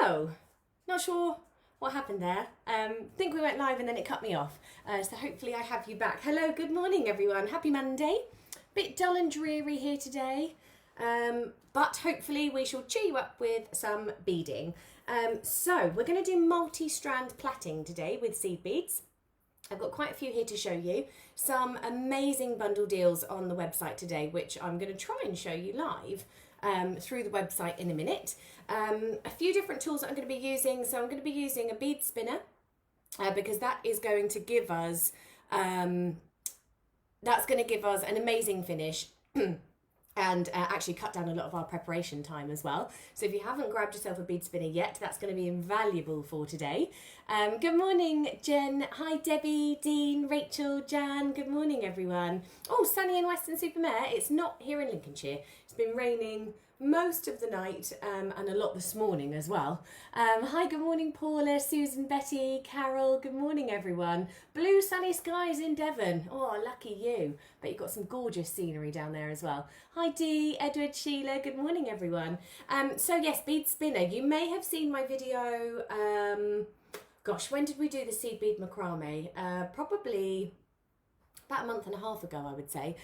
So, not sure what happened there. Think we went live and then it cut me off. So hopefully I have you back. Hello, good morning everyone. Happy Monday. Bit dull and dreary here today. But hopefully we shall cheer you up with some beading. So we're going to do multi-strand plaiting today with seed beads. I've got quite a few here to show you. Some amazing bundle deals on the website today, which I'm going to try and show you live through the website in a minute. A few different tools that I'm going to be using. So I'm going to be using a bead spinner because that is going to give us an amazing finish. And actually cut down a lot of our preparation time as well. So if you haven't grabbed yourself a bead spinner yet, that's going to be invaluable for today. Good morning, Jen. Hi, Debbie, Dean, Rachel, Jan. Good morning, everyone. Oh, sunny in Weston-super-Mare. It's not here in Lincolnshire. It's been raining most of the night and a lot this morning as well. Hi, good morning, Paula, Susan, Betty, Carol. Good morning, everyone. Blue sunny skies in Devon. Oh, lucky you. But you've got some gorgeous scenery down there as well. Hi, Dee, Edward, Sheila. Good morning, everyone. So yes, bead spinner. You may have seen my video. Gosh, when did we do the seed bead macrame? Probably about a month and a half ago, I would say,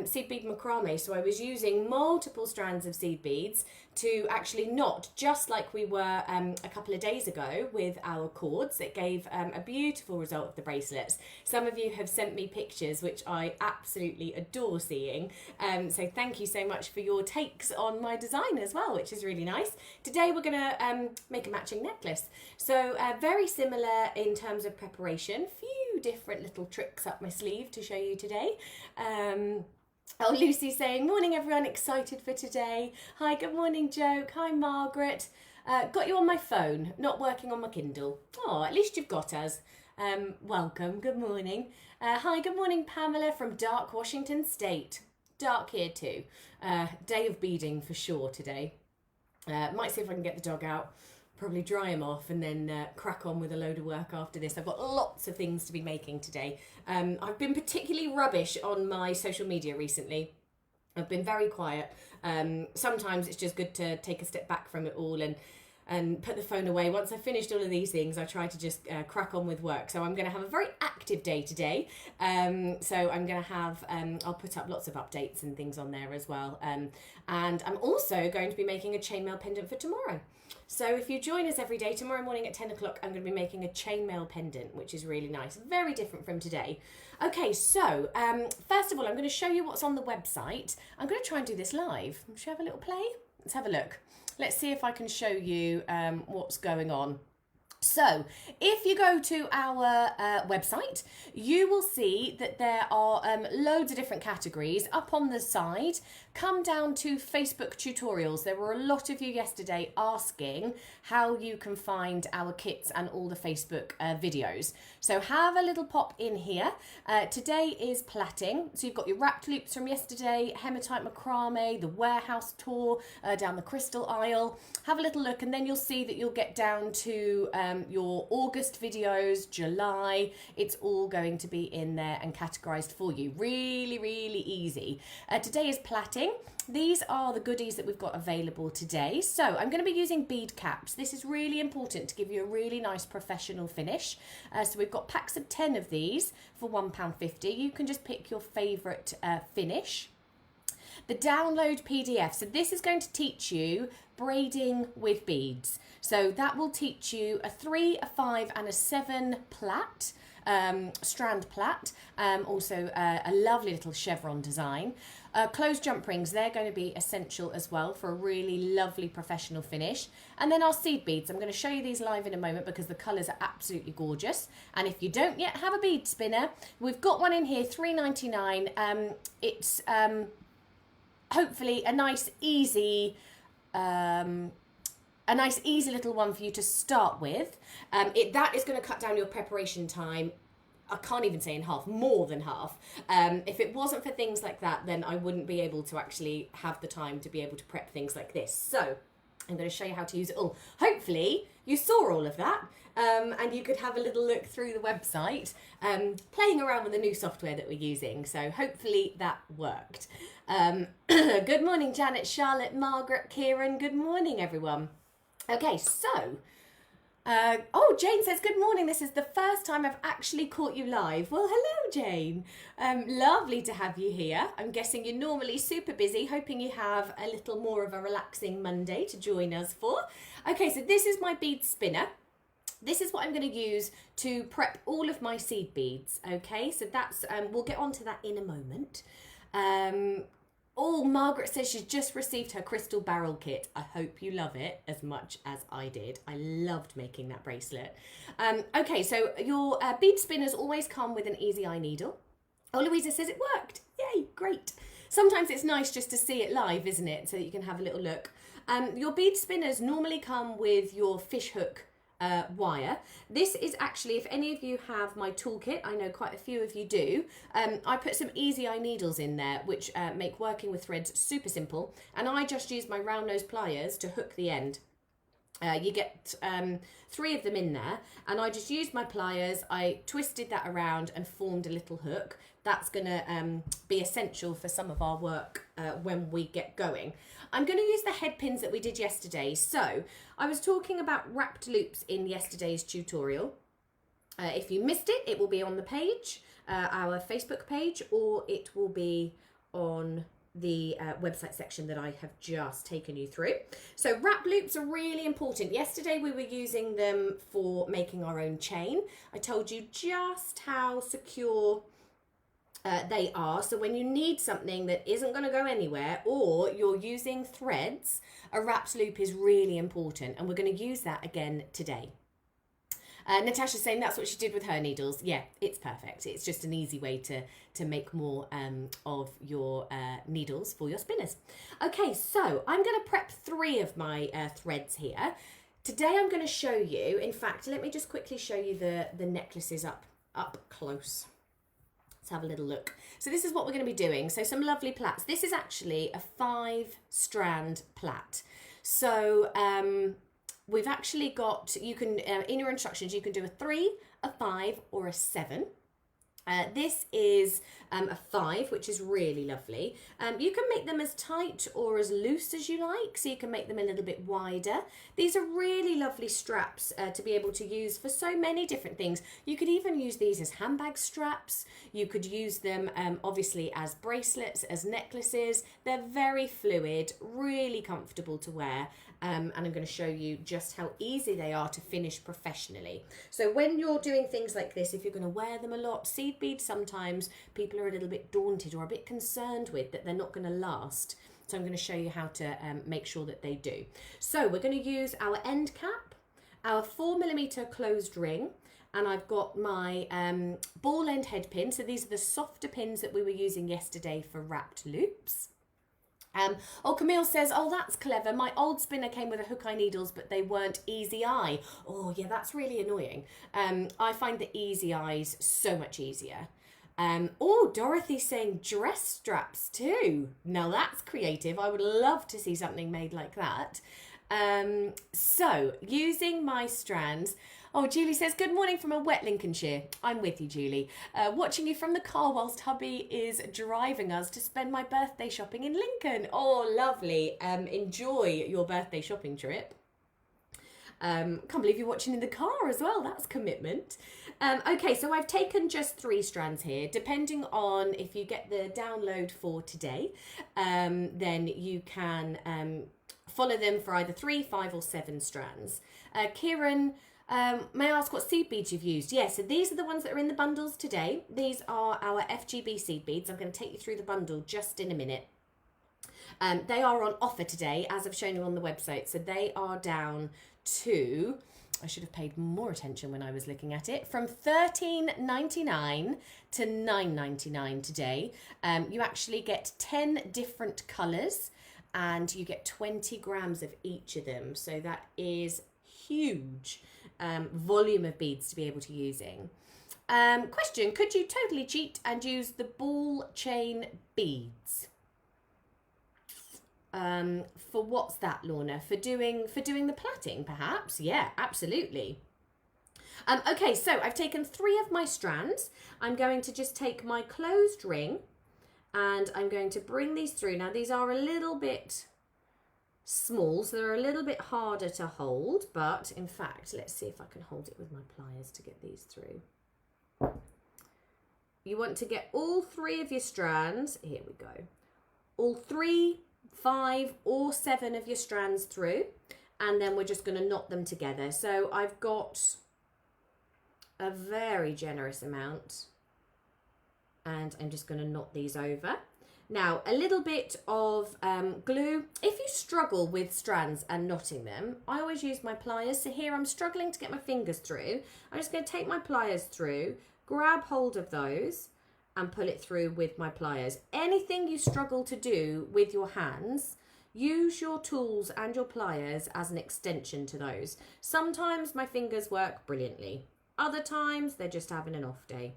seed bead macrame. So I was using multiple strands of seed beads to actually knot, just like we were a couple of days ago with our cords. It gave a beautiful result of the bracelets. Some of you have sent me pictures, which I absolutely adore seeing. So thank you so much for your takes on my design as well, which is really nice. Today we're going to make a matching necklace. So very similar in terms of preparation. Few different little tricks up my sleeve to show you today. Oh, Lucy's saying, morning everyone, excited for today. Hi, good morning, Joke. Hi, Margaret. Got you on my phone, not working on my Kindle. Oh, at least you've got us. Welcome, good morning. Hi, good morning, Pamela from dark Washington State. Dark here too. Day of beading for sure today. Might see if I can get the dog out. Probably dry him off and then crack on with a load of work after this. I've got lots of things to be making today. I've been particularly rubbish on my social media recently. I've been very quiet. Sometimes it's just good to take a step back from it all and put the phone away. Once I've finished all of these things, I try to just crack on with work. So I'm going to have a very active day today. So I'm going to have, I'll put up lots of updates and things on there as well. And I'm also going to be making a chainmail pendant for tomorrow. So if you join us every day, tomorrow morning at 10 o'clock, I'm going to be making a chainmail pendant, which is really nice. Very different from today. Okay, so first of all, I'm going to show you what's on the website. I'm going to try and do this live. Should I have a little play? Let's have a look. Let's see if I can show you what's going on. So if you go to our website, you will see that there are loads of different categories up on the side. Come down to Facebook tutorials. There were a lot of you yesterday asking how you can find our kits and all the Facebook videos. So have a little pop in here. Today is plaiting. So you've got your wrapped loops from yesterday, hematite macrame, the warehouse tour down the crystal aisle. Have a little look and then you'll see that you'll get down to your August videos, July. It's all going to be in there and categorized for you. Really, really easy. Today is plaiting. These are the goodies that we've got available today. So I'm going to be using bead caps. This is really important to give you a really nice professional finish. So we've got packs of 10 of these for £1.50. You can just pick your favourite finish. The download PDF. So this is going to teach you braiding with beads. So that will teach you a 3, a 5 and a 7 plait. Strand plait, also a lovely little chevron design. Closed jump rings, they're going to be essential as well for a really lovely professional finish. And then our seed beads, I'm going to show you these live in a moment because the colours are absolutely gorgeous. And if you don't yet have a bead spinner, we've got one in here, £3.99. It's hopefully a nice easy little one for you to start with. That is going to cut down your preparation time. I can't even say in half, more than half. If it wasn't for things like that, then I wouldn't be able to actually have the time to be able to prep things like this. So I'm going to show you how to use it all. Hopefully you saw all of that and you could have a little look through the website, playing around with the new software that we're using. So hopefully that worked. Good morning, Janet, Charlotte, Margaret, Kieran. Good morning, everyone. Okay, so oh, Jane says, good morning. This is the first time I've actually caught you live. Well, hello, Jane. Lovely to have you here. I'm guessing you're normally super busy, hoping you have a little more of a relaxing Monday to join us for. Okay, so this is my bead spinner. This is what I'm going to use to prep all of my seed beads. Okay, so that's, we'll get onto that in a moment. Oh, Margaret says she's just received her crystal barrel kit. I hope you love it as much as I did. I loved making that bracelet. Okay, so your bead spinners always come with an easy eye needle. Oh, Louisa says it worked. Yay, great. Sometimes it's nice just to see it live, isn't it? So that you can have a little look. Your bead spinners normally come with your fish hook wire. This is actually, if any of you have my toolkit, I know quite a few of you do, I put some easy eye needles in there which make working with threads super simple, and I just use my round nose pliers to hook the end. You get 3 of them in there, and I just used my pliers, I twisted that around and formed a little hook. That's going to be essential for some of our work when we get going. I'm going to use the head pins that we did yesterday. So I was talking about wrapped loops in yesterday's tutorial. If you missed it, it will be on the page, our Facebook page, or it will be on the website section that I have just taken you through. So wrap loops are really important. Yesterday we were using them for making our own chain. I told you just how secure they are. So when you need something that isn't going to go anywhere, or you're using threads, a wrapped loop is really important, and we're going to use that again today. Natasha's saying that's what she did with her needles. Yeah, it's perfect. It's just an easy way to make more of your needles for your spinners. Okay, so I'm going to prep 3 of my threads here. Today I'm going to show you, in fact, let me just quickly show you the necklaces up close. Let's have a little look. So this is what we're going to be doing. So some lovely plaits. This is actually a 5-strand plait. So we've actually got, you can, in your instructions, you can do a 3, a 5 or a 7. This is a 5, which is really lovely. You can make them as tight or as loose as you like, so you can make them a little bit wider. These are really lovely straps to be able to use for so many different things. You could even use these as handbag straps. You could use them obviously as bracelets, as necklaces. They're very fluid, really comfortable to wear. And I'm going to show you just how easy they are to finish professionally. So when you're doing things like this, if you're going to wear them a lot, seed beads, sometimes people are a little bit daunted or a bit concerned with that they're not going to last. So I'm going to show you how to make sure that they do. So we're going to use our end cap, our 4mm closed ring, and I've got my ball end head pin. So these are the softer pins that we were using yesterday for wrapped loops. Oh, Camille says, oh, that's clever. My old spinner came with a hook eye needles, but they weren't easy eye. Oh, yeah, that's really annoying. I find the easy eyes so much easier. Oh, Dorothy's saying dress straps too. Now that's creative. I would love to see something made like that. So using my strands. Oh, Julie says, good morning from a wet Lincolnshire. I'm with you, Julie. Watching you from the car whilst hubby is driving us to spend my birthday shopping in Lincoln. Oh, lovely. Enjoy your birthday shopping trip. Can't believe you're watching in the car as well. That's commitment. Okay, so I've taken just 3 strands here. Depending on if you get the download for today, then you can follow them for either 3, 5 or 7 strands. Kieran, may I ask what seed beads you've used? Yes, so these are the ones that are in the bundles today. These are our FGB seed beads. I'm going to take you through the bundle just in a minute. They are on offer today, as I've shown you on the website. So they are down to, I should have paid more attention when I was looking at it, from $13.99 to $9.99 today. You actually get 10 different colours and you get 20 grams of each of them. So that is huge volume of beads to be able to using. Question, could you totally cheat and use the ball chain beads? For what's that, Lorna? For doing the plaiting, perhaps? Yeah, absolutely. Okay, so I've taken 3 of my strands. I'm going to just take my closed ring and I'm going to bring these through. Now these are a little bit small, so they're a little bit harder to hold, but in fact, let's see if I can hold it with my pliers to get these through. You want to get all 3 of your strands, here we go, all 3, 5 or 7 of your strands through, and then we're just going to knot them together. So I've got a very generous amount, and I'm just going to knot these over. Now, a little bit of glue. If you struggle with strands and knotting them, I always use my pliers. So here I'm struggling to get my fingers through. I'm just going to take my pliers through, grab hold of those and pull it through with my pliers. Anything you struggle to do with your hands, use your tools and your pliers as an extension to those. Sometimes my fingers work brilliantly. Other times they're just having an off day.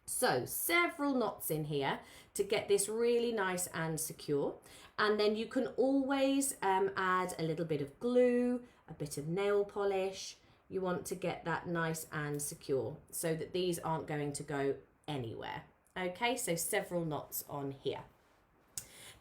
So several knots in here to get this really nice and secure. And then you can always add a little bit of glue, a bit of nail polish. You want to get that nice and secure so that these aren't going to go anywhere. Okay, so several knots on here.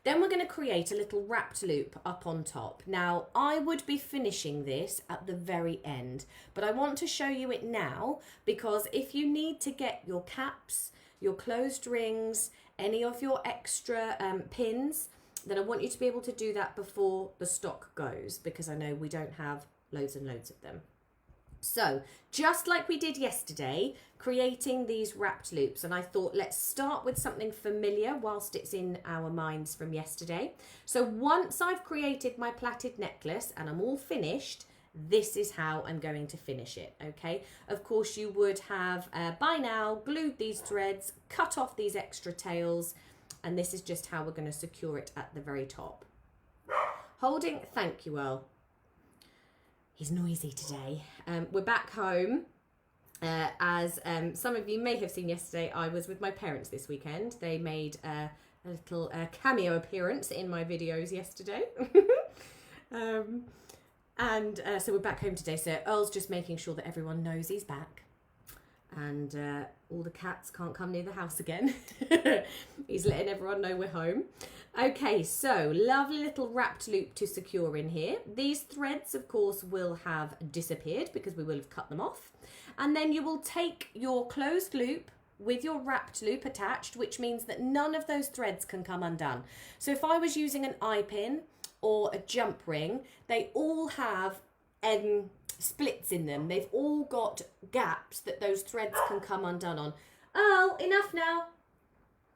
Then we're going to create a little wrapped loop up on top. Now, I would be finishing this at the very end, but I want to show you it now because if you need to get your caps, your closed rings, any of your extra pins, then I want you to be able to do that before the stock goes, because I know we don't have loads and loads of them. So just like we did yesterday, creating these wrapped loops, and I thought let's start with something familiar whilst it's in our minds from yesterday. So once I've created my plaited necklace and I'm all finished, this is how I'm going to finish it, okay? Of course you would have by now glued these threads, cut off these extra tails, and this is just how we're going to secure it at the very top. Holding, thank you, Earl. He's noisy today. We're back home. As some of you may have seen yesterday, I was with my parents this weekend. They made a little cameo appearance in my videos yesterday. So we're back home today. So Earl's just making sure that everyone knows he's back. And all the cats can't come near the house again. He's letting everyone know we're home. Okay, so lovely little wrapped loop to secure in here. These threads, of course, will have disappeared because we will have cut them off. And then you will take your closed loop with your wrapped loop attached, which means that none of those threads can come undone. So if I was using an eye pin or a jump ring, they all have splits in them. They've all got gaps that those threads can come undone on. Oh, enough now.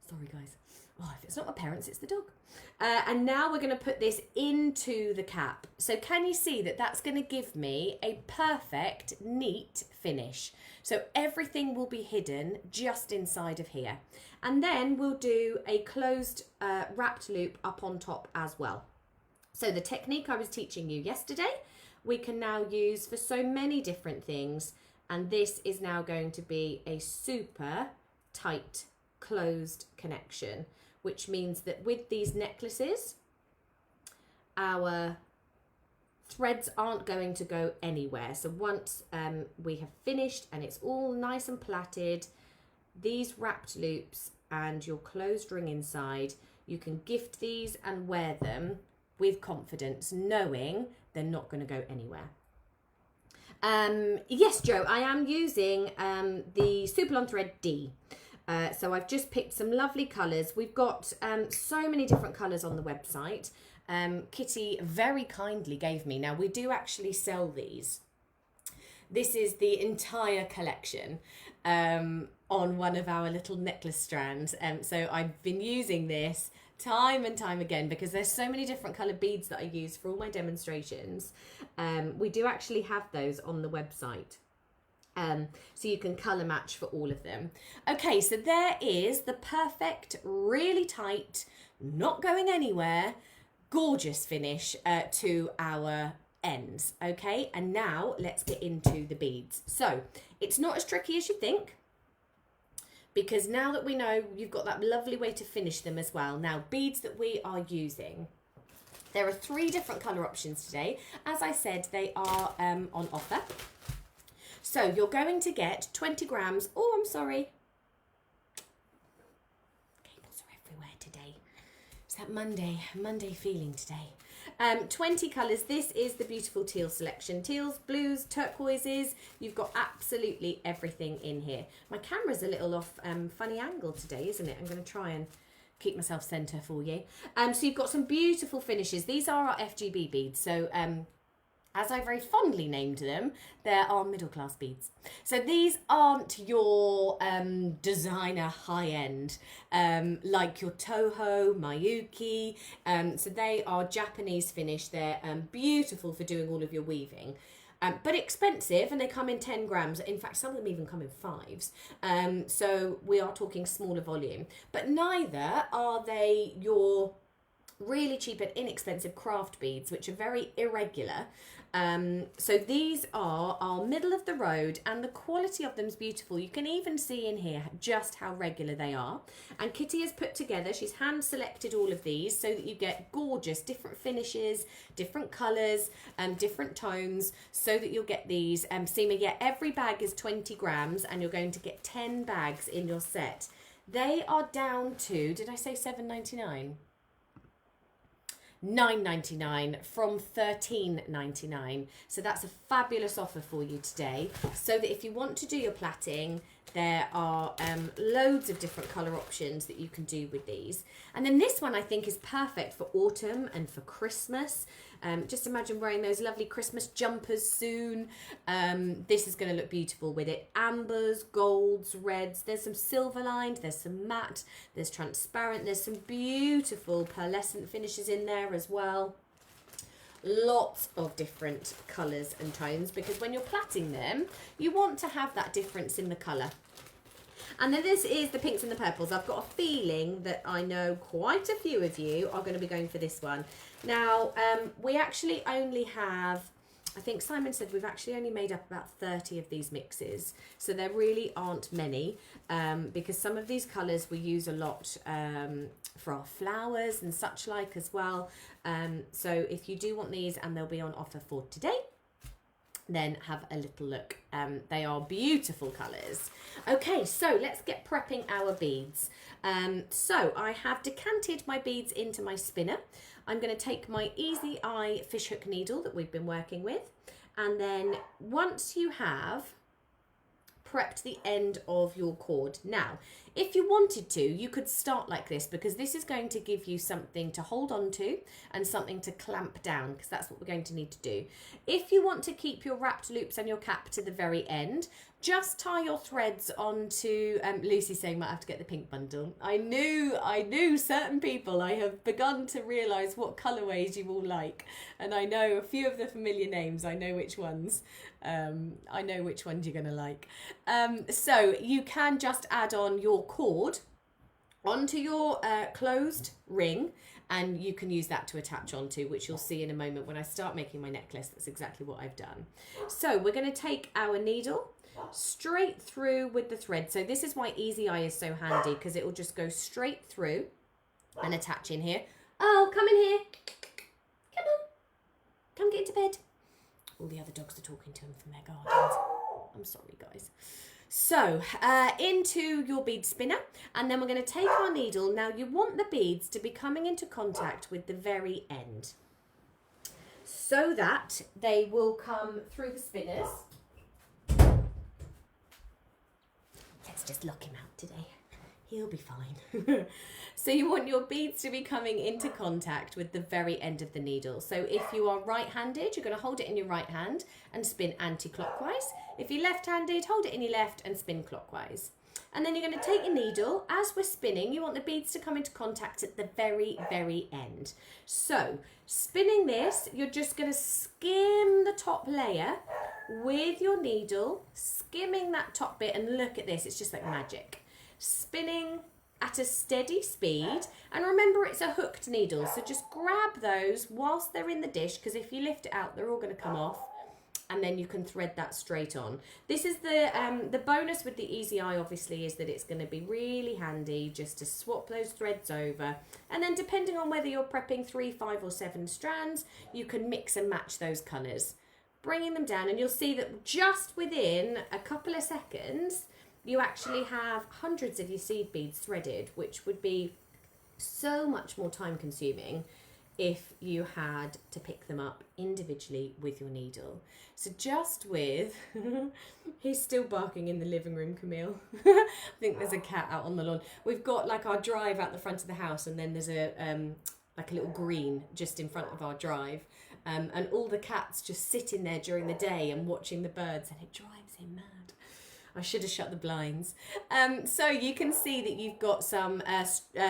Sorry, guys. Oh, if it's not my parents, it's the dog. And now we're going to put this into the cap. So can you see that that's going to give me a perfect, neat finish? So everything will be hidden just inside of here. And then we'll do a closed wrapped loop up on top as well. So the technique I was teaching you yesterday, we can now use for so many different things. And this is now going to be a super tight closed connection, which means that with these necklaces, our threads aren't going to go anywhere. So once we have finished and it's all nice and plaited, these wrapped loops and your closed ring inside, you can gift these and wear them with confidence, knowing they're not going to go anywhere. Yes, Joe, I am using the Superlon Thread D. So I've just picked some lovely colours. We've got so many different colours on the website. Kitty very kindly gave me. Now, we do actually sell these. This is the entire collection on one of our little necklace strands. So I've been using this time and time again because there's so many different coloured beads that I use for all my demonstrations. We do actually have those on the website. So you can colour match for all of them. Okay, so there is the perfect, really tight, not going anywhere, gorgeous finish to our ends. Okay, and now let's get into the beads. So it's not as tricky as you think, because now that we know you've got that lovely way to finish them as well. Now, beads that we are using. There are 3 different colour options today. As I said, they are on offer. So you're going to get 20 grams. Oh, I'm sorry. Cables are everywhere today. It's that Monday feeling today. 20 colours. This is the beautiful teal selection. Teals, blues, turquoises. You've got absolutely everything in here. My camera's a little off funny angle today, isn't it? I'm going to try and keep myself centre for you. So you've got some beautiful finishes. These are our FGB beads. So as I very fondly named them, there are middle class beads. So these aren't your designer high end, like your Toho, Mayuki. So they are Japanese finish. They're beautiful for doing all of your weaving. But expensive, and they come in 10 grams. In fact, some of them even come in 5s. So we are talking smaller volume. But neither are they your really cheap and inexpensive craft beads, which are very irregular. So these are our middle of the road, and the quality of them is beautiful. You can even see in here just how regular they are. And Kitty has put together, she's hand selected all of these so that you get gorgeous different finishes, different colours, different tones, so that you'll get these. Seema, yeah, every bag is 20 grams and you're going to get 10 bags in your set. They are down to, did I say $7.99? $9.99 from $13.99. So that's a fabulous offer for you today. So that if you want to do your plaiting, there are loads of different colour options that you can do with these. And then this one I think is perfect for autumn and for Christmas. Just imagine wearing those lovely Christmas jumpers soon. This is going to look beautiful with it. Ambers, golds, reds. There's some silver lined, there's some matte, there's transparent, there's some beautiful pearlescent finishes in there as well. Lots of different colours and tones, because when you're plaiting them, you want to have that difference in the colour. And then this is the pinks and the purples. I've got a feeling that I know quite a few of you are going to be going for this one. Now, we actually only have, I think Simon said we've actually only made up about 30 of these mixes. So there really aren't many, because some of these colours we use a lot for our flowers and such like as well. So if you do want these, and they'll be on offer for today, then have a little look. They are beautiful colours. Okay, so let's get prepping our beads. So I have decanted my beads into my spinner. I'm going to take my Easy Eye fishhook needle that we've been working with, and then once you have prepped the end of your cord. Now, if you wanted to, you could start like this, because this is going to give you something to hold on to and something to clamp down, because that's what we're going to need to do. If you want to keep your wrapped loops and your cap to the very end, just tie your threads onto, Lucy's saying might have to get the pink bundle. I knew certain people, I have begun to realise what colourways you all like. And I know a few of the familiar names, I know which ones. I know which ones you're going to like. So you can just add on your cord onto your closed ring, and you can use that to attach onto, which you'll see in a moment when I start making my necklace. That's exactly what I've done. So we're going to take our needle straight through with the thread. So this is why Easy Eye is so handy, because it will just go straight through and attach in here. Oh, come in here. Come on. Come get into bed. All the other dogs are talking to him from their gardens. I'm sorry, guys. So, into your bead spinner, and then we're going to take our needle. Now, you want the beads to be coming into contact with the very end, so that they will come through the spinners. Let's just lock him out today. He'll be fine. So you want your beads to be coming into contact with the very end of the needle. So if you are right-handed, you're going to hold it in your right hand and spin anti-clockwise. If you're left-handed, hold it in your left and spin clockwise. And then you're going to take your needle. As we're spinning, you want the beads to come into contact at the very, very end. So spinning this, you're just going to skim the top layer with your needle, skimming that top bit, and look at this, it's just like magic. Spinning at a steady speed, and remember it's a hooked needle, so just grab those whilst they're in the dish, because if you lift it out they're all going to come off, and then you can thread that straight on. This is the bonus with the Easy Eye, obviously, is that it's going to be really handy just to swap those threads over, and then depending on whether you're prepping 3, 5 or 7 strands, you can mix and match those colours, bringing them down, and you'll see that just within a couple of seconds you actually have hundreds of your seed beads threaded, which would be so much more time consuming if you had to pick them up individually with your needle. So just with, he's still barking in the living room, Camille. I think there's a cat out on the lawn. We've got like our drive out the front of the house, and then there's a like a little green just in front of our drive. And all the cats just sit in there during the day and watching the birds, and it drives him mad. I should have shut the blinds. So you can see that you've got some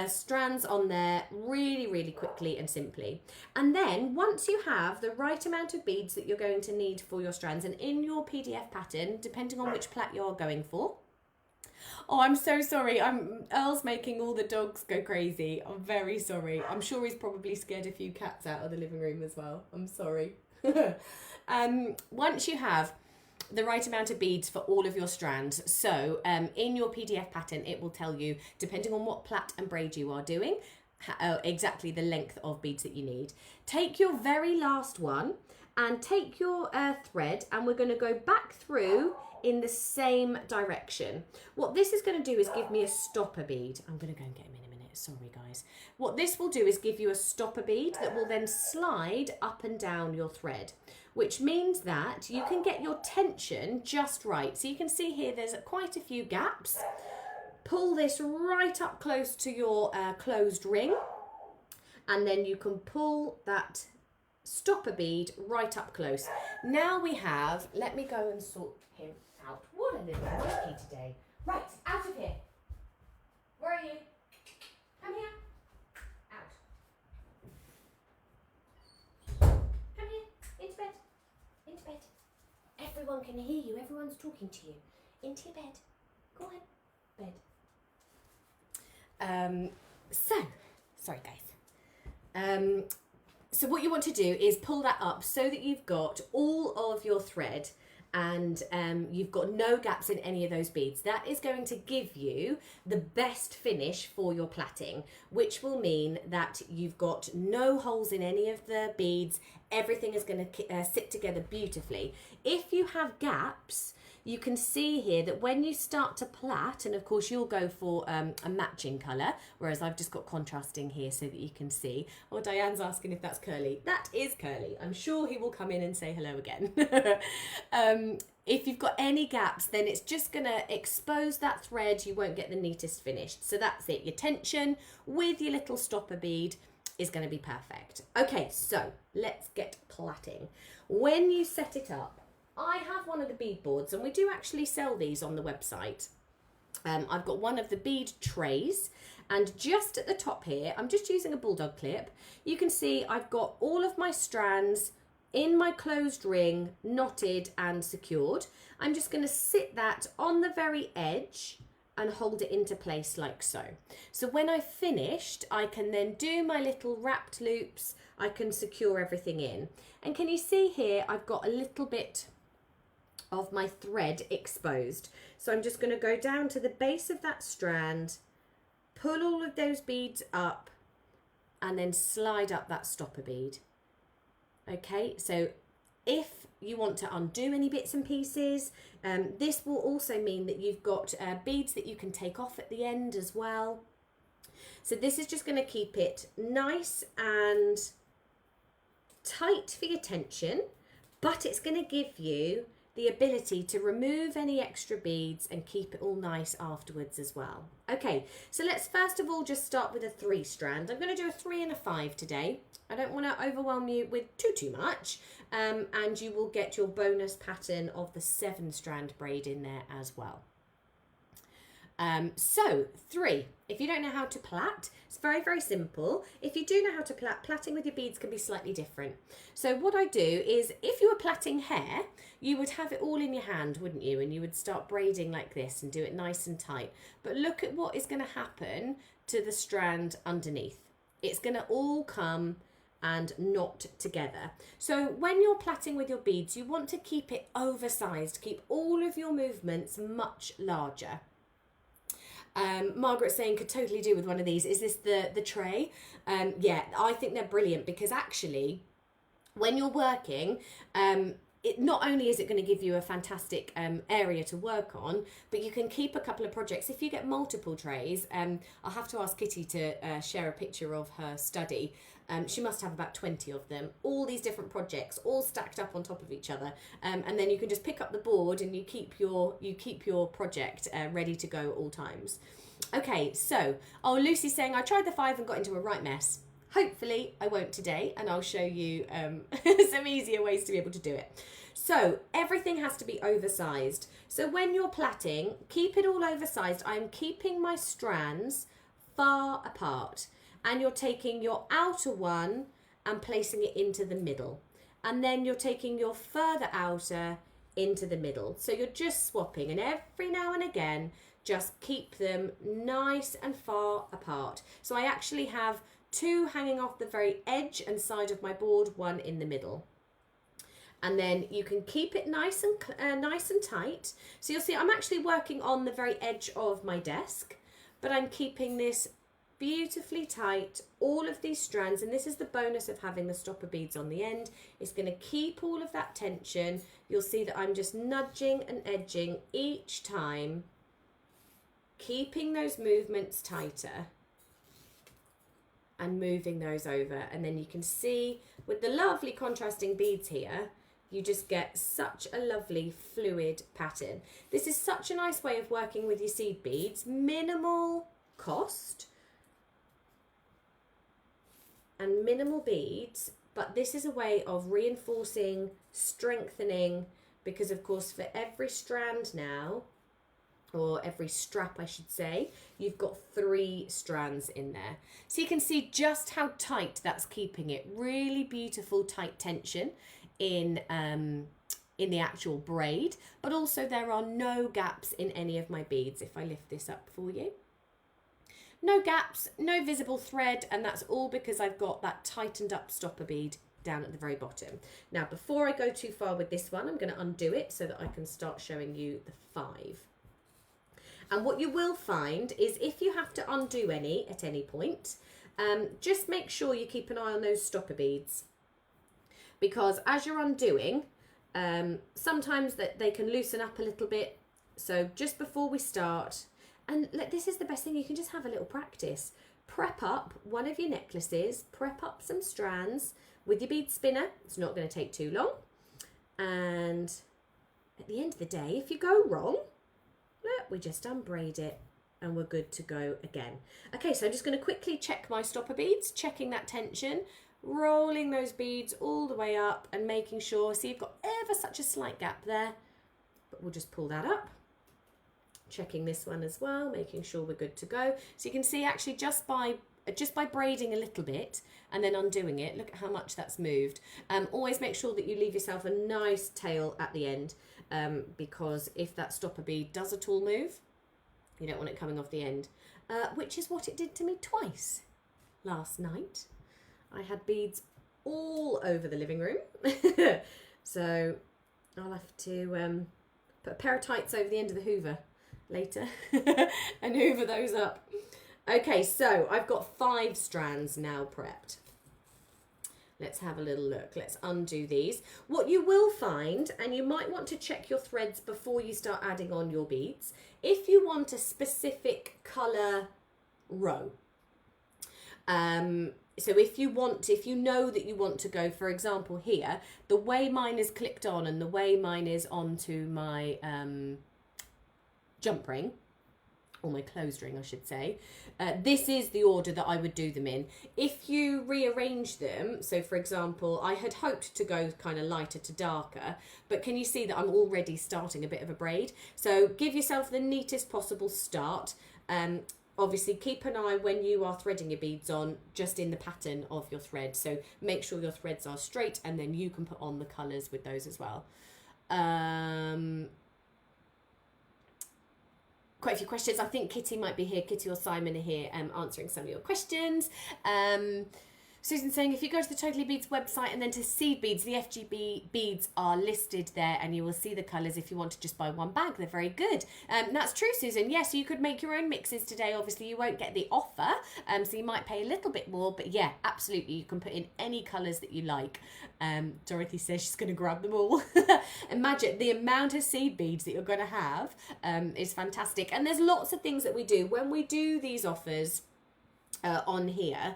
strands on there really, really quickly and simply. And then once you have the right amount of beads that you're going to need for your strands, and in your PDF pattern, depending on which plait you're going for. Oh, I'm so sorry. Earl's making all the dogs go crazy. I'm very sorry. I'm sure he's probably scared a few cats out of the living room as well. I'm sorry. Once you have the right amount of beads for all of your strands. So in your PDF pattern, it will tell you, depending on what plait and braid you are doing, exactly the length of beads that you need. Take your very last one and take your thread, and we're going to go back through in the same direction. What this is going to do is give me a stopper bead. I'm going to go and get him in a minute. Sorry, guys. What this will do is give you a stopper bead that will then slide up and down your thread, which means that you can get your tension just right. So you can see here there's quite a few gaps. Pull this right up close to your closed ring, and then you can pull that stopper bead right up close. Now we have, let me go and sort him out. What a little monkey today. Right, out of here. Where are you? Come here. Out. Come here. Into bed. Into bed. Everyone can hear you. Everyone's talking to you. Into your bed. Go on. Bed. Sorry guys. So what you want to do is pull that up so that you've got all of your thread, and you've got no gaps in any of those beads. That is going to give you the best finish for your plaiting, which will mean that you've got no holes in any of the beads. Everything is going to sit together beautifully. If you have gaps, you can see here that when you start to plait, and of course you'll go for a matching colour, whereas I've just got contrasting here so that you can see. Oh, Diane's asking if that's curly. That is curly. I'm sure he will come in and say hello again. If you've got any gaps, then it's just going to expose that thread. You won't get the neatest finish. So that's it. Your tension with your little stopper bead is going to be perfect. Okay, so let's get plaiting. When you set it up, I have one of the bead boards, and we do actually sell these on the website. I've got one of the bead trays, and just at the top here, I'm just using a bulldog clip. You can see I've got all of my strands in my closed ring, knotted and secured. I'm just going to sit that on the very edge and hold it into place like so. So when I've finished, I can then do my little wrapped loops. I can secure everything in. And can you see here, I've got a little bit of my thread exposed. So I'm just going to go down to the base of that strand, pull all of those beads up, and then slide up that stopper bead. Okay, so if you want to undo any bits and pieces, this will also mean that you've got beads that you can take off at the end as well. So this is just going to keep it nice and tight for your tension, but it's going to give you the ability to remove any extra beads and keep it all nice afterwards as well. Okay, so let's first of all just start with a 3 strand. I'm going to do a 3 and a 5 today. I don't want to overwhelm you with too much, and you will get your bonus pattern of the 7 strand braid in there as well. So 3, if you don't know how to plait, it's very, very simple. If you do know how to plait, plaiting with your beads can be slightly different. So what I do is, if you were plaiting hair, you would have it all in your hand, wouldn't you? And you would start braiding like this and do it nice and tight. But look at what is going to happen to the strand underneath. It's going to all come and knot together. So when you're plaiting with your beads, you want to keep it oversized, keep all of your movements much larger. Margaret's saying could totally do with one of these. Is this the tray? Yeah, I think they're brilliant, because actually when you're working, it not only is it going to give you a fantastic area to work on, but you can keep a couple of projects. If you get multiple trays, I'll have to ask Kitty to share a picture of her study. She must have about 20 of them, all these different projects, all stacked up on top of each other. And then you can just pick up the board and you keep your project ready to go at all times. Okay, so, Lucy's saying, I tried the 5 and got into a right mess. Hopefully I won't today, and I'll show you some easier ways to be able to do it. So everything has to be oversized. So when you're plaiting, keep it all oversized. I'm keeping my strands far apart, and you're taking your outer one and placing it into the middle. And then you're taking your further outer into the middle. So you're just swapping, and every now and again, just keep them nice and far apart. So I actually have 2 hanging off the very edge and side of my board, 1 in the middle. And then you can keep it nice and tight. So you'll see I'm actually working on the very edge of my desk, but I'm keeping this beautifully tight, all of these strands, and this is the bonus of having the stopper beads on the end. It's going to keep all of that tension. You'll see that I'm just nudging and edging each time, keeping those movements tighter and moving those over. And then you can see with the lovely contrasting beads here, you just get such a lovely fluid pattern. This is such a nice way of working with your seed beads, minimal cost and minimal beads, but this is a way of reinforcing, strengthening, because of course for every strand now, or every strap I should say, you've got 3 strands in there. So you can see just how tight that's keeping it. Really beautiful tight tension in the actual braid, but also there are no gaps in any of my beads if I lift this up for you. No gaps, no visible thread, and that's all because I've got that tightened up stopper bead down at the very bottom. Now, before I go too far with this one, I'm going to undo it so that I can start showing you the 5. And what you will find is if you have to undo any at any point, just make sure you keep an eye on those stopper beads, because as you're undoing, sometimes that they can loosen up a little bit. So just before we start, and this is the best thing, you can just have a little practice. Prep up one of your necklaces, prep up some strands with your bead spinner. It's not going to take too long. And at the end of the day, if you go wrong, look, we just unbraid it and we're good to go again. Okay, so I'm just going to quickly check my stopper beads, checking that tension, rolling those beads all the way up and making sure, see, you've got ever such a slight gap there, but we'll just pull that up. Checking this one as well, making sure we're good to go. So you can see actually just by braiding a little bit and then undoing it, look at how much that's moved. Always make sure that you leave yourself a nice tail at the end, because if that stopper bead does at all move, you don't want it coming off the end, which is what it did to me twice last night. I had beads all over the living room. So I'll have to put a pair of tights over the end of the hoover later and hoover those up. Okay, so I've got 5 strands now prepped. Let's have a little look. Let's undo these. What you will find, and you might want to check your threads before you start adding on your beads, if you want a specific colour row. So if you know that you want to go, for example here, the way mine is clicked on and the way mine is onto my jump ring, or my closed ring I should say, this is the order that I would do them in. If you rearrange them, so for example I had hoped to go kind of lighter to darker, but can you see that I'm already starting a bit of a braid? So give yourself the neatest possible start. Obviously keep an eye when you are threading your beads on just in the pattern of your thread, so make sure your threads are straight and then you can put on the colours with those as well. Quite a few questions. I think Kitty might be here, Kitty or Simon are here answering some of your questions. Susan saying, if you go to the Totally Beads website and then to seed beads, the FGB beads are listed there and you will see the colours if you want to just buy one bag. They're very good. That's true, Susan. Yes, you could make your own mixes today. Obviously, you won't get the offer, so you might pay a little bit more. But yeah, absolutely, you can put in any colours that you like. Dorothy says she's going to grab them all. Imagine the amount of seed beads that you're going to have is fantastic. And there's lots of things that we do. When we do these offers on here,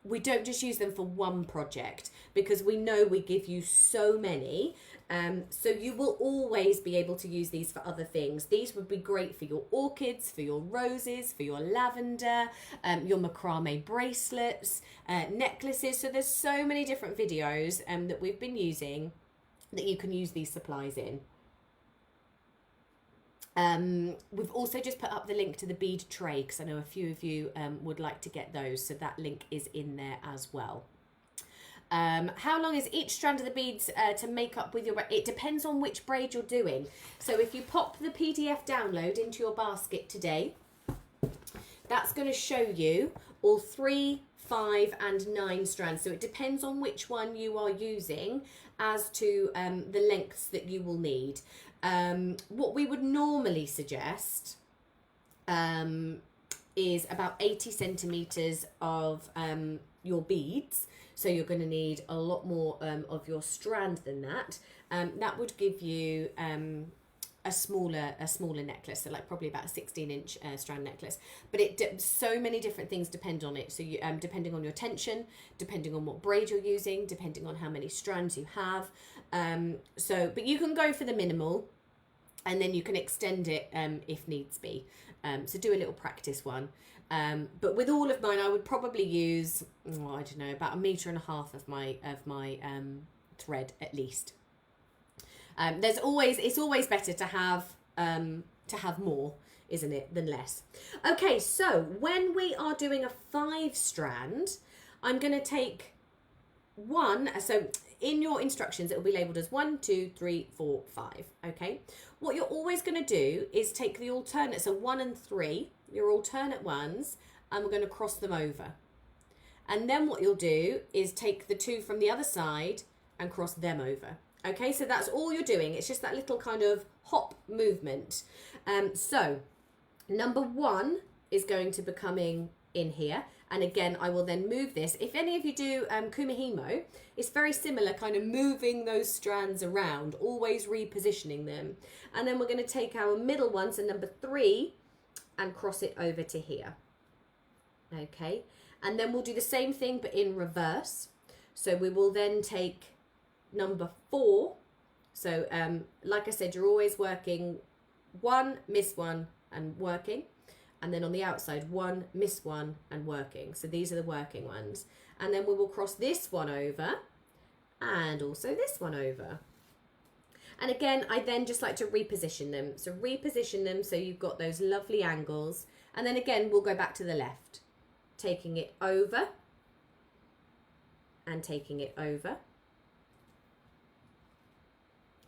we don't just use them for one project because we know we give you so many. So you will always be able to use these for other things. These would be great for your orchids, for your roses, for your lavender, your macrame bracelets, necklaces. So there's so many different videos that we've been using that you can use these supplies in. We've also just put up the link to the bead tray because I know a few of you would like to get those, so that link is in there as well. How long is each strand of the beads to make up with your braid? It depends on which braid you're doing. So if you pop the PDF download into your basket today, that's going to show you all 3, 5 and 9 strands. So it depends on which one you are using as to the lengths that you will need. What we would normally suggest is about 80 centimetres of your beads. So you're going to need a lot more of your strand than that. That would give you a smaller necklace, so like probably about a 16-inch strand necklace. But so many different things depend on it. So you depending on your tension, depending on what braid you're using, depending on how many strands you have. But you can go for the minimal, and then you can extend it if needs be. So do a little practice one. But with all of mine, I would probably use, I don't know, about 1.5 meters of my thread at least. It's always better to have more, isn't it, than less. Okay, so when we are doing a 5 strand, I'm going to take one. So in your instructions, it will be labeled as 1, 2, 3, 4, 5. Okay. What you're always going to do is take the alternate, so 1 and 3, your alternate ones, and we're going to cross them over. And then what you'll do is take the 2 from the other side and cross them over. Okay, so that's all you're doing. It's just that little kind of hop movement. So number 1 is going to be coming in here. And again, I will then move this. If any of you do kumihimo, it's very similar, kind of moving those strands around, always repositioning them. And then we're going to take our middle one, so number 3, and cross it over to here. Okay, and then we'll do the same thing but in reverse. So we will then take number 4. So like I said, you're always working 1, miss 1 and working. And then on the outside, 1, miss 1 and working. So these are the working ones. And then we will cross this one over and also this one over. And again, I then just like to reposition them. So reposition them so you've got those lovely angles. And then again, we'll go back to the left, taking it over and taking it over.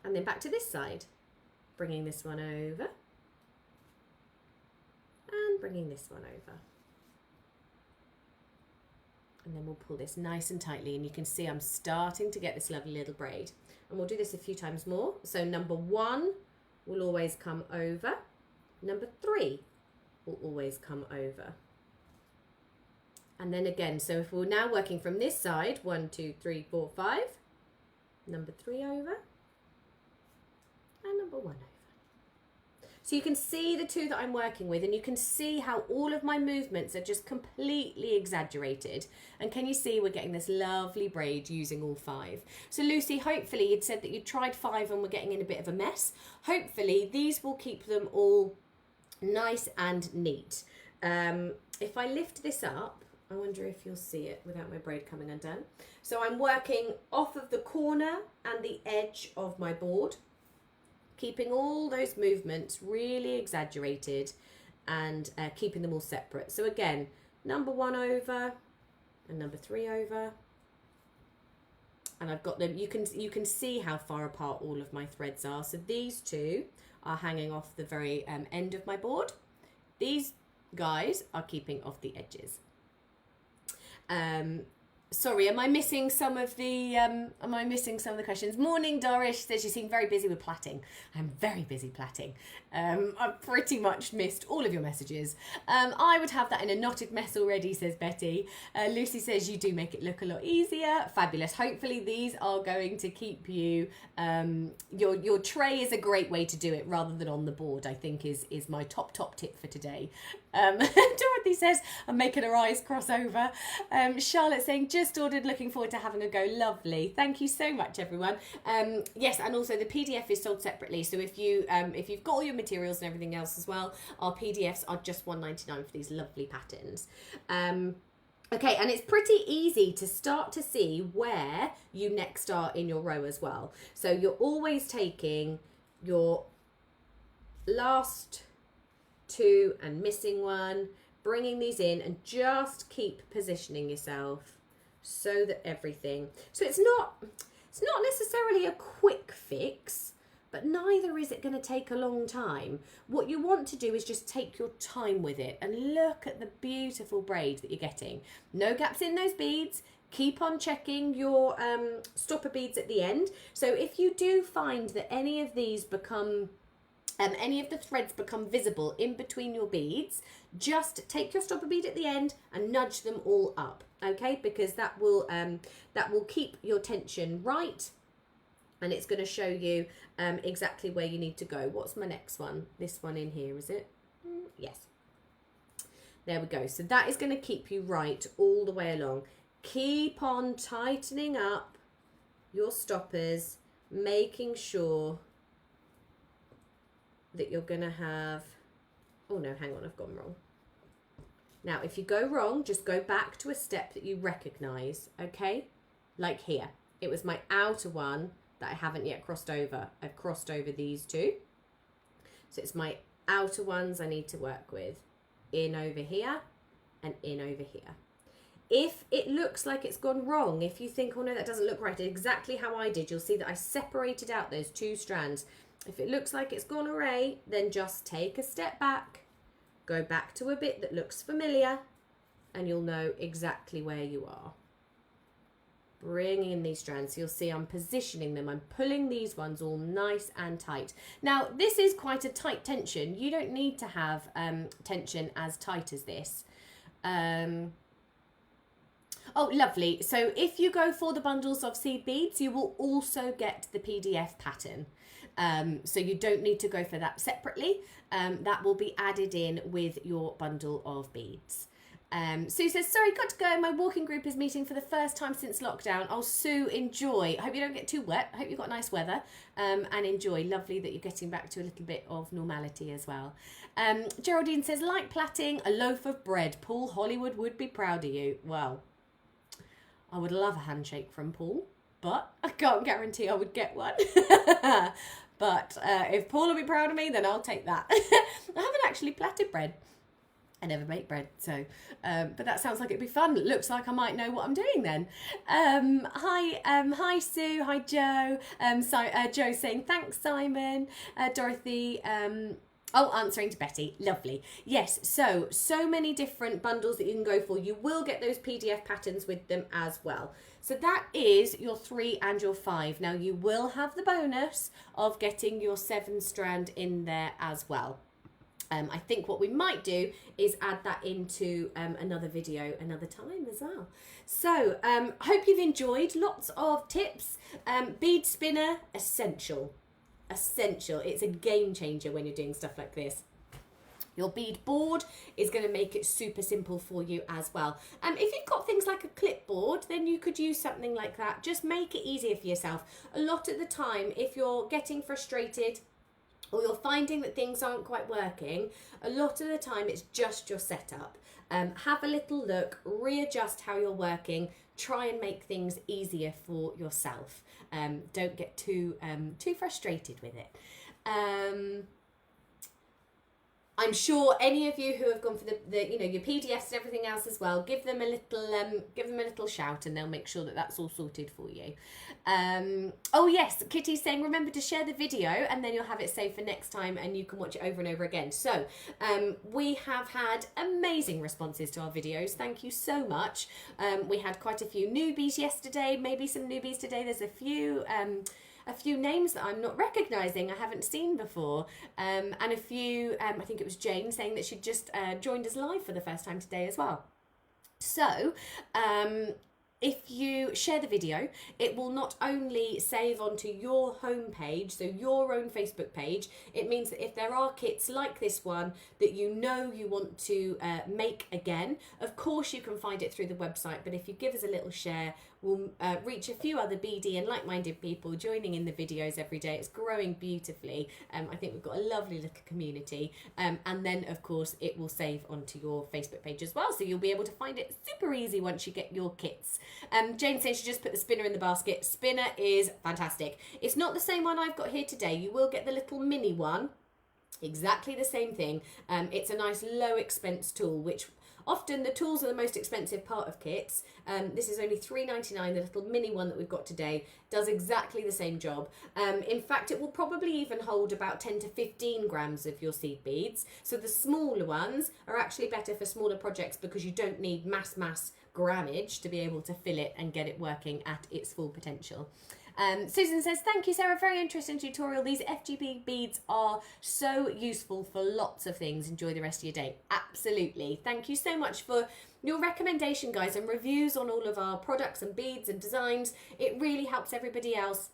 And then back to this side, bringing this one over and bringing this one over. And then we'll pull this nice and tightly, and you can see I'm starting to get this lovely little braid. And we'll do this a few times more. So number 1 will always come over. Number 3 will always come over. And then again, so if we're now working from this side, 1, 2, 3, 4, 5, number 3 over, and number 1 over. So you can see the 2 that I'm working with, and you can see how all of my movements are just completely exaggerated. And can you see we're getting this lovely braid using all 5? So Lucy, hopefully you'd said that you tried 5 and were getting in a bit of a mess. Hopefully these will keep them all nice and neat. If I lift this up, I wonder if you'll see it without my braid coming undone. So I'm working off of the corner and the edge of my board, keeping all those movements really exaggerated and keeping them all separate. So again, number 1 over and number 3 over. And I've got them, you can see how far apart all of my threads are. So these 2 are hanging off the very end of my board. These guys are keeping off the edges. Sorry, am I missing some of the questions? Morning, Doris says you seem very busy with plaiting. I'm very busy plaiting. I've pretty much missed all of your messages. I would have that in a knotted mess already, says Betty. Lucy says you do make it look a lot easier. Fabulous. Hopefully these are going to keep you. Your tray is a great way to do it rather than on the board, I think is my top tip for today. Dorothy says I'm making her eyes cross over. Charlotte saying just ordered, looking forward to having a go. Lovely, thank you so much, everyone. Yes, and also the PDF is sold separately, so if you've got all your materials and everything else as well, our PDFs are just $1.99 for these lovely patterns. Okay, and it's pretty easy to start to see where you next are in your row as well. So you're always taking your last two and missing one, bringing these in, and just keep positioning yourself so that everything, so it's not necessarily a quick fix, but neither is it going to take a long time. What you want to do is just take your time with it and look at the beautiful braid that you're getting. No gaps in those beads. Keep on checking your stopper beads at the end. So if you do find that any of these become any of the threads become visible in between your beads, just take your stopper bead at the end and nudge them all up, okay? Because that will keep your tension right, and it's going to show you exactly where you need to go. What's my next one? This one in here, is it? Yes. There we go. So that is going to keep you right all the way along. Keep on tightening up your stoppers, making sure that you're going to have, oh no, hang on, I've gone wrong. Now, if you go wrong, just go back to a step that you recognise, okay? Like here, it was my outer one that I haven't yet crossed over. I've crossed over these two. So it's my outer ones I need to work with. In over here and in over here. If it looks like it's gone wrong, if you think, oh no, that doesn't look right, exactly how I did, you'll see that I separated out those two strands. If it looks like it's gone awry, then just take a step back, go back to a bit that looks familiar, and you'll know exactly where you are. Bringing in these strands, so you'll see I'm positioning them, I'm pulling these ones all nice and tight. Now, this is quite a tight tension. You don't need to have tension as tight as this. Oh, lovely. So if you go for the bundles of seed beads, you will also get the PDF pattern. So you don't need to go for that separately. That will be added in with your bundle of beads. Sue says, sorry, got to go. My walking group is meeting for the first time since lockdown. Oh, Sue, enjoy. I hope you don't get too wet. I hope you've got nice weather, and enjoy. Lovely that you're getting back to a little bit of normality as well. Geraldine says, like plaiting, a loaf of bread. Paul Hollywood would be proud of you. Well, I would love a handshake from Paul, but I can't guarantee I would get one. But if Paul will be proud of me, then I'll take that. I haven't actually plaited bread. I never make bread, so but that sounds like it'd be fun. It looks like I might know what I'm doing then. Hi Sue, hi Joe. Joe saying thanks, Simon. Dorothy. Answering to Betty. Lovely. Yes, so many different bundles that you can go for. You will get those PDF patterns with them as well. So that is your 3 and your 5. Now you will have the bonus of getting your 7 strand in there as well. I think what we might do is add that into another video another time as well. So hope you've enjoyed. Lots of tips. Bead spinner, essential. It's a game changer when you're doing stuff like this. Your bead board is going to make it super simple for you as well. If you've got things like a clipboard, then you could use something like that. Just make it easier for yourself. A lot of the time, if you're getting frustrated or you're finding that things aren't quite working, a lot of the time it's just your setup. Have a little look, readjust how you're working, try and make things easier for yourself. Don't get too frustrated with it. I'm sure any of you who have gone for the your PDFs and everything else as well, give them a little shout, and they'll make sure that that's all sorted for you. Oh yes, Kitty's saying remember to share the video, and then you'll have it saved for next time, and you can watch it over and over again. So we have had amazing responses to our videos. Thank you so much. We had quite a few newbies yesterday, maybe some newbies today. There's a few names that I'm not recognising, I haven't seen before, and a few, I think it was Jane saying that she'd just joined us live for the first time today as well. So, if you share the video, it will not only save onto your homepage, so your own Facebook page. It means that if there are kits like this one that you want to make again, of course you can find it through the website, but if you give us a little share, we'll reach a few other BD and like-minded people joining in the videos every day. It's growing beautifully. I think we've got a lovely little community. And then, of course, it will save onto your Facebook page as well, so you'll be able to find it super easy once you get your kits. Jane says she just put the spinner in the basket. Spinner is fantastic. It's not the same one I've got here today. You will get the little mini one. Exactly the same thing. It's a nice low expense tool, which often the tools are the most expensive part of kits. This is only $3.99. The little mini one that we've got today does exactly the same job. In fact, it will probably even hold about 10 to 15 grams of your seed beads. So the smaller ones are actually better for smaller projects because you don't need mass grammage to be able to fill it and get it working at its full potential. Susan says, thank you, Sarah. Very interesting tutorial. These FGB beads are so useful for lots of things. Enjoy the rest of your day. Absolutely. Thank you so much for your recommendation, guys, and reviews on all of our products and beads and designs. It really helps everybody else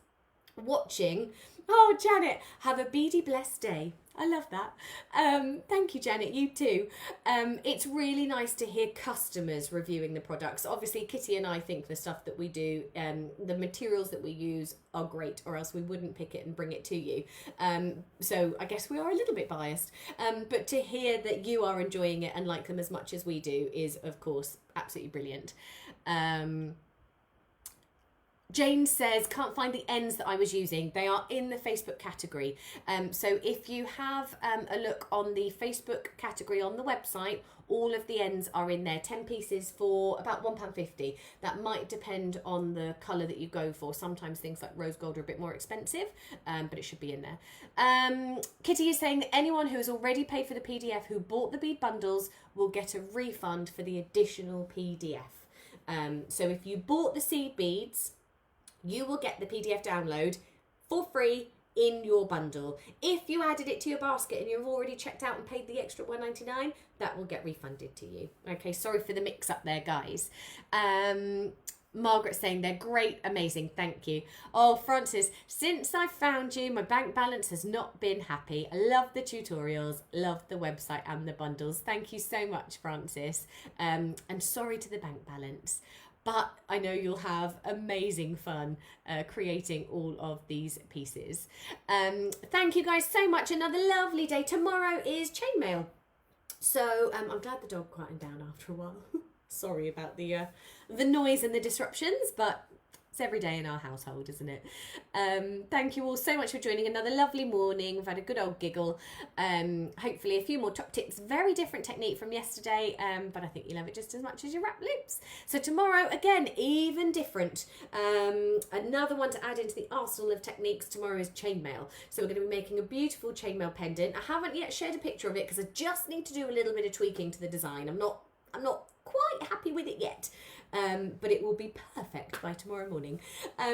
watching. Oh, Janet, have a beady blessed day. I love that. Thank you, Janet. You too. It's really nice to hear customers reviewing the products. Obviously, Kitty and I think the stuff that we do, the materials that we use are great, or else we wouldn't pick it and bring it to you. So I guess we are a little bit biased. But to hear that you are enjoying it and like them as much as we do is, of course, absolutely brilliant. Jane says, can't find the ends that I was using. They are in the Facebook category. So if you have a look on the Facebook category on the website, all of the ends are in there. 10 pieces for about £1.50. That might depend on the colour that you go for. Sometimes things like rose gold are a bit more expensive, but it should be in there. Kitty is saying that anyone who has already paid for the PDF who bought the bead bundles will get a refund for the additional PDF. So if you bought the seed beads, you will get the PDF download for free in your bundle. If you added it to your basket and you've already checked out and paid the extra $1.99, that will get refunded to you. Okay, sorry for the mix up there, guys. Margaret's saying they're great, amazing, thank you. Oh, Francis, since I found you, my bank balance has not been happy. I love the tutorials, love the website and the bundles. Thank you so much, Francis. And sorry to the bank balance. But I know you'll have amazing fun creating all of these pieces. Thank you guys so much. Another lovely day. Tomorrow is chainmail. So I'm glad the dog quieted down after a while. Sorry about the noise and the disruptions, but it's every day in our household, isn't it? Thank you all so much for joining another lovely morning. We've had a good old giggle. Hopefully a few more top tips. Very different technique from yesterday, but I think you'll love it just as much as your wrap loops. So tomorrow, again, even different. Another one to add into the arsenal of techniques tomorrow is chainmail. So we're going to be making a beautiful chainmail pendant. I haven't yet shared a picture of it because I just need to do a little bit of tweaking to the design. I'm not quite happy with it yet. But it will be perfect by tomorrow morning.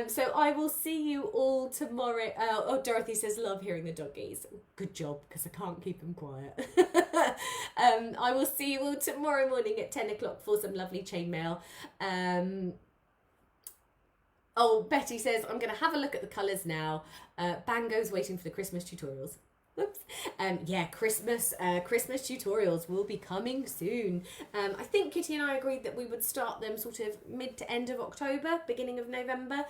So I will see you all tomorrow. Oh, Dorothy says, love hearing the doggies. Good job, because I can't keep them quiet. I will see you all tomorrow morning at 10 o'clock for some lovely chainmail. Oh, Betty says, I'm going to have a look at the colours now. Bango's waiting for the Christmas tutorials. Whoops. Yeah, Christmas tutorials will be coming soon. I think Kitty and I agreed that we would start them sort of mid to end of October, beginning of November.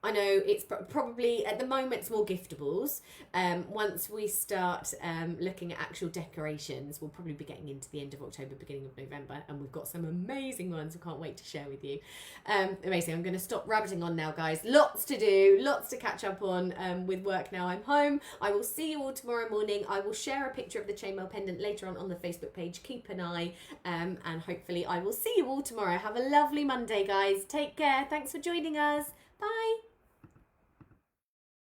I know it's probably at the moment it's more giftables. Once we start looking at actual decorations, we'll probably be getting into the end of October, beginning of November, and we've got some amazing ones. I can't wait to share with you. Amazing. I'm going to stop rabbiting on now, guys. Lots to do, lots to catch up on with work now. I'm home. I will see you all tomorrow morning. I will share a picture of the chainmail pendant later on the Facebook page. Keep an eye, and hopefully I will see you all tomorrow. Have a lovely Monday, guys. Take care. Thanks for joining us. Bye.